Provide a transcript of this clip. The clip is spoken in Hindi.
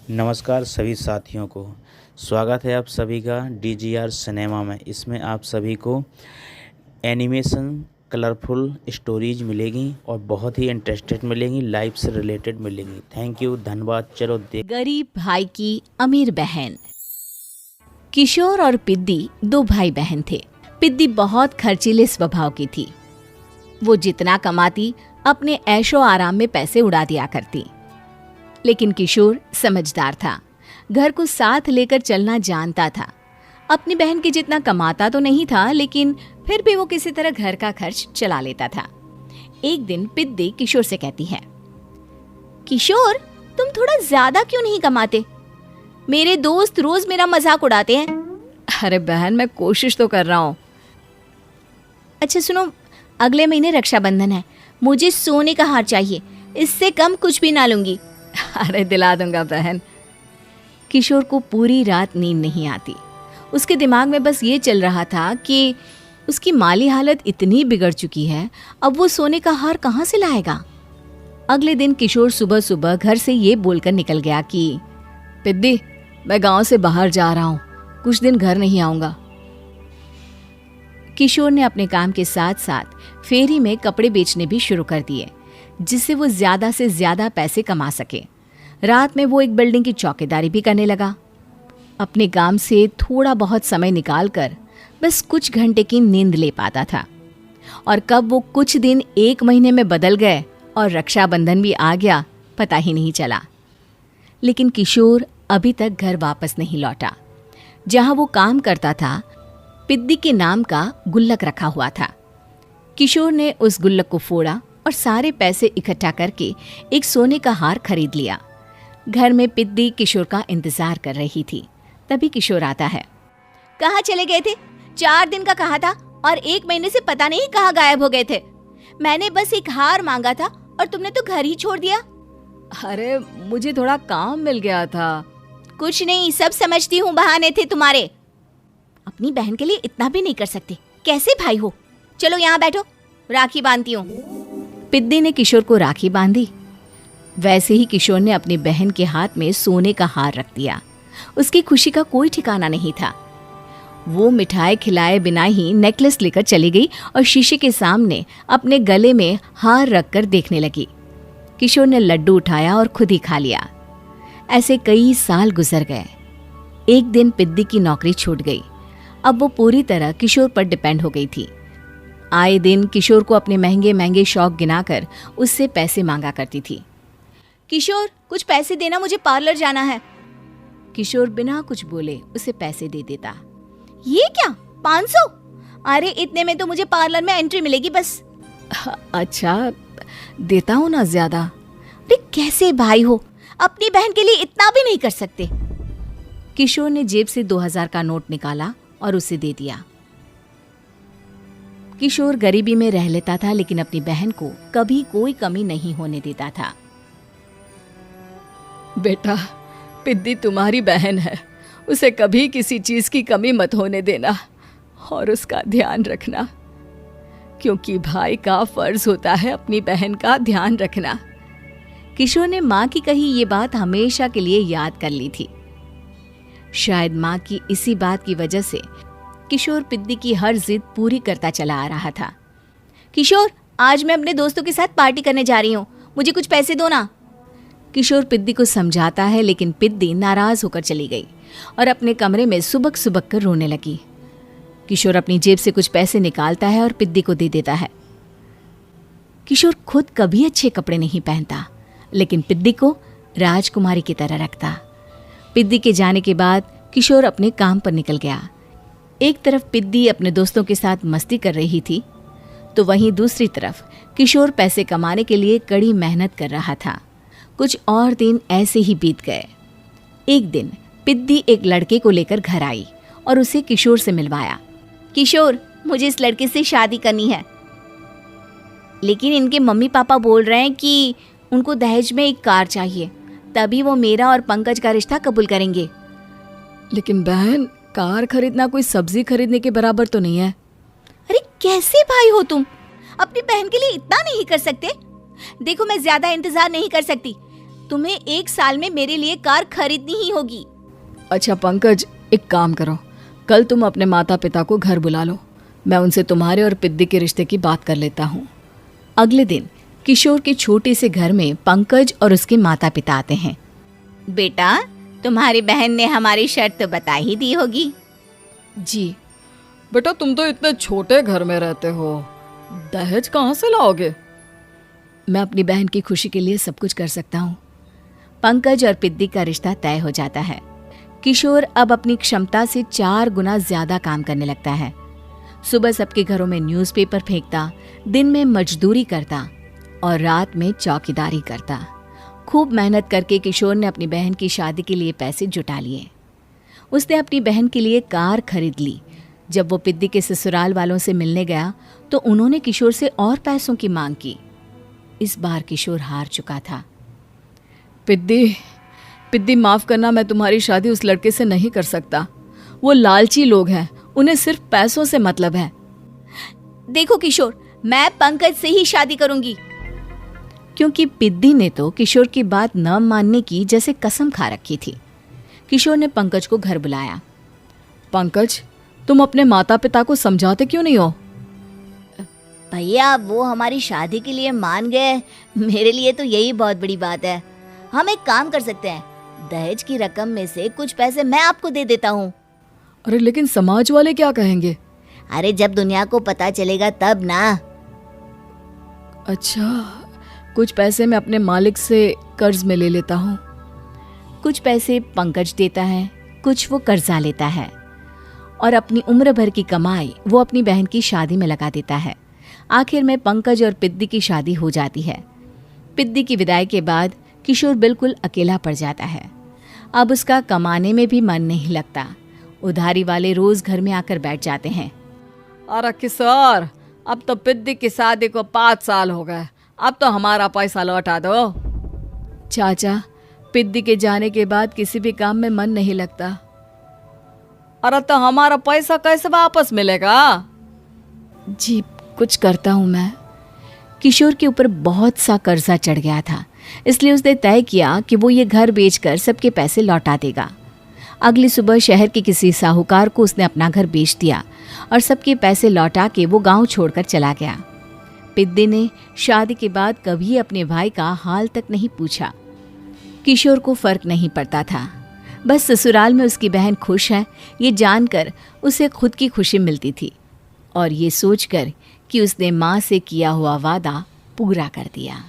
नमस्कार सभी साथियों को। स्वागत है आप सभी का DGR सिनेमा में। इसमें आप सभी को एनिमेशन कलरफुल स्टोरीज मिलेगी और बहुत ही इंटरेस्टेड मिलेंगी, लाइफ से रिलेटेड मिलेंगी। थैंक यू, धन्यवाद। चलो देख। गरीब भाई की अमीर बहन। किशोर और पिद्दी दो भाई बहन थे। पिद्दी बहुत खर्चीले स्वभाव की थी। वो जितना कमाती अपने ऐशो आराम में पैसे उड़ा दिया करती। लेकिन किशोर समझदार था, घर को साथ लेकर चलना जानता था। अपनी बहन के जितना कमाता तो नहीं था, लेकिन फिर भी वो किसी तरह घर का खर्च चला लेता था। एक दिन पिद्दी किशोर से कहती है, किशोर तुम थोड़ा ज्यादा क्यों नहीं कमाते? मेरे दोस्त रोज मेरा मजाक उड़ाते हैं। अरे बहन, मैं कोशिश तो कर रहा हूँ। अच्छा सुनो, अगले महीने रक्षाबंधन है, मुझे सोने का हार चाहिए, इससे कम कुछ भी ना लूंगी। अरे दिला दूंगा बहन। किशोर को पूरी रात नींद नहीं आती। उसके दिमाग में बस ये चल रहा था कि उसकी माली हालत इतनी बिगड़ चुकी है, अब वो सोने का हार कहाँ से लाएगा। अगले दिन किशोर सुबह सुबह घर से ये बोलकर निकल गया कि पिद्दी, मैं गांव से बाहर जा रहा हूँ, कुछ दिन घर नहीं आऊंगा। किशोर ने अपने काम के साथ साथ फेरी में कपड़े बेचने भी शुरू कर दिए, जिससे वो ज्यादा से ज्यादा पैसे कमा सके। रात में वो एक बिल्डिंग की चौकीदारी भी करने लगा। अपने काम से थोड़ा बहुत समय निकालकर बस कुछ घंटे की नींद ले पाता था। और कब वो कुछ दिन एक महीने में बदल गए और रक्षाबंधन भी आ गया, पता ही नहीं चला। लेकिन किशोर अभी तक घर वापस नहीं लौटा। जहां वो काम करता था, पिद्दी के नाम का गुल्लक रखा हुआ था। किशोर ने उस गुल्लक को फोड़ा और सारे पैसे इकट्ठा करके एक सोने का हार खरीद लिया। घर में पिद्दी किशोर का इंतजार कर रही थी। तभी किशोर आता है। कहाँ चले गए थे? 4 दिन का कहा था और 1 महीने से पता नहीं कहाँ गायब हो गए थे। मैंने बस एक हार मांगा था और तुमने तो घर ही छोड़ दिया। अरे मुझे थोड़ा काम मिल गया था। कुछ नहीं, सब समझती हूँ, बहाने थे तुम्हारे। अपनी बहन के लिए इतना भी नहीं कर सकते, कैसे भाई हो? चलो यहाँ बैठो, राखी बांधती हूँ। पिद्दी ने किशोर को राखी बांधी। वैसे ही किशोर ने अपनी बहन के हाथ में सोने का हार रख दिया। उसकी खुशी का कोई ठिकाना नहीं था। वो मिठाई खिलाए बिना ही नेकलेस लेकर चली गई और शीशे के सामने अपने गले में हार रखकर देखने लगी। किशोर ने लड्डू उठाया और खुद ही खा लिया। ऐसे कई साल गुजर गए। एक दिन पिद्दी की नौकरी छूट गई। अब वो पूरी तरह किशोर पर डिपेंड हो गई थी। आए दिन किशोर को अपने महंगे महंगे शौक गिनाकर उससे पैसे मांगा करती थी। किशोर कुछ पैसे देना, मुझे पार्लर जाना है। किशोर बिना कुछ बोले उसे पैसे दे देता। ये क्या, 500? अरे इतने में तो मुझे पार्लर में एंट्री मिलेगी बस। अच्छा देता हूँ ना ज्यादा। अरे कैसे भाई हो, अपनी बहन के लिए इतना भी नहीं कर सकते। किशोर ने जेब से 2000 का नोट निकाला और उसे दे दिया। किशोर गरीबी में रह लेता था, लेकिन अपनी बहन को कभी कोई कमी नहीं होने देता था। बेटा, पिद्दी तुम्हारी बहन है, उसे कभी किसी चीज की कमी मत होने देना और उसका ध्यान रखना, क्योंकि भाई का फर्ज होता है अपनी बहन का ध्यान रखना। किशोर ने माँ की कही ये बात हमेशा के लिए याद कर ली थी। शायद माँ की इसी बात की वजह से किशोर पिद्दी की हर जिद पूरी करता चला आ रहा था। किशोर, आज मैं अपने दोस्तों के साथ पार्टी करने जा रही हूँ, मुझे कुछ पैसे दो ना। किशोर पिद्दी को समझाता है, लेकिन पिद्दी नाराज होकर चली गई और अपने कमरे में सुबक सुबक कर रोने लगी। किशोर अपनी जेब से कुछ पैसे निकालता है और पिद्दी को दे देता है। किशोर खुद कभी अच्छे कपड़े नहीं पहनता, लेकिन पिद्दी को राजकुमारी की तरह रखता। पिद्दी के जाने के बाद किशोर अपने काम पर निकल गया। एक तरफ पिद्दी अपने दोस्तों के साथ मस्ती कर रही थी, तो वहीं दूसरी तरफ किशोर पैसे कमाने के लिए कड़ी मेहनत कर रहा था। कुछ और दिन ऐसे ही बीत गए। एक दिन पिद्दी एक लड़के को लेकर घर आई और उसे किशोर से मिलवाया। किशोर, मुझे इस लड़के से शादी करनी है, लेकिन इनके मम्मी पापा बोल रहे हैं कि उनको दहेज में एक कार चाहिए, तभी वो मेरा और पंकज का रिश्ता कबूल करेंगे। लेकिन बहन, कार खरीदना कोई सब्जी खरीदने के बराबर तो नहीं है। अरे कैसे भाई हो तुम, अपनी बहन के लिए इतना नहीं कर सकते? देखो, मैं ज्यादा इंतजार नहीं कर सकती, तुम्हें 1 साल में मेरे लिए कार खरीदनी ही होगी। अच्छा पंकज, एक काम करो, कल तुम अपने माता पिता को घर बुला लो, मैं उनसे तुम्हारे और पिद्दी के रिश्ते की बात कर लेता हूँ। अगले दिन किशोर के छोटे से घर में पंकज और उसके माता पिता आते हैं। बेटा, तुम्हारी बहन ने हमारी शर्त तो बता ही दी होगी। जी बेटा, तुम तो इतने छोटे घर में रहते हो, दहेज कहाँ से लाओगे? मैं अपनी बहन की खुशी के लिए सब कुछ कर सकता हूँ। पंकज और पिद्दी का रिश्ता तय हो जाता है। किशोर अब अपनी क्षमता से 4 गुना ज्यादा काम करने लगता है। सुबह सबके घरों में न्यूज़पेपर फेंकता, दिन में मजदूरी करता और रात में चौकीदारी करता। खूब मेहनत करके किशोर ने अपनी बहन की शादी के लिए पैसे जुटा लिए। उसने अपनी बहन के लिए कार खरीद ली। जब वो पिद्दी के ससुराल वालों से मिलने गया तो उन्होंने किशोर से और पैसों की मांग की। इस बार किशोर हार चुका था। पिद्दी माफ करना, मैं तुम्हारी शादी उस लड़के से नहीं कर सकता। वो लालची लोग हैं, उन्हें सिर्फ पैसों से मतलब है। देखो किशोर, मैं पंकज से ही शादी करूंगी। क्योंकि पिद्दी ने तो किशोर की बात न मानने की जैसे कसम खा रखी थी। किशोर ने पंकज को घर बुलाया। पंकज, तुम अपने माता पिता को समझाते क्यों नहीं हो? भैया, वो हमारी शादी के लिए मान गए, मेरे लिए तो यही बहुत बड़ी बात है। हम एक काम कर सकते हैं, दहेज की रकम में से कुछ पैसे मैं आपको दे देता हूँ। अरे लेकिन समाज वाले क्या कहेंगे? अरे जब दुनिया को पता चलेगा तब ना। अच्छा, कुछ पैसे मैं अपने मालिक से कर्ज में ले लेता हूँ। कुछ पैसे पंकज देता है, कुछ वो कर्जा लेता है और अपनी उम्र भर की कमाई वो अपनी बहन की शादी में लगा देता है। आखिर में पंकज और पिद्दी की शादी हो जाती है। पिद्दी की विदाई के बाद किशोर बिल्कुल अकेला पड़ जाता है। अब उसका कमाने में भी मन नहीं लगता। उधारी वाले रोज घर में आकर बैठ जाते हैं। अरे किशोर, अब तो पिद्दी की शादी को 5 साल हो गए, अब तो हमारा पैसा लौटा दो। चाचा, पिद्दी के जाने के बाद किसी भी काम में मन नहीं लगता। अरे तो हमारा पैसा कैसे वापस मिलेगा? जी, कुछ करता हूँ मैं। किशोर के ऊपर बहुत सा कर्जा चढ़ गया था, इसलिए उसने तय किया कि वो ये घर बेचकर सबके पैसे लौटा देगा। अगली सुबह शहर के किसी साहूकार को उसने अपना घर बेच दिया और सबके पैसे लौटा के वो गांव छोड़कर चला गया। पिद्दी ने शादी के बाद कभी अपने भाई का हाल तक नहीं पूछा। किशोर को फर्क नहीं पड़ता था, बस ससुराल में उसकी बहन खुश है ये जानकर उसे खुद की खुशी मिलती थी और ये सोचकर कि उसने माँ से किया हुआ वादा पूरा कर दिया।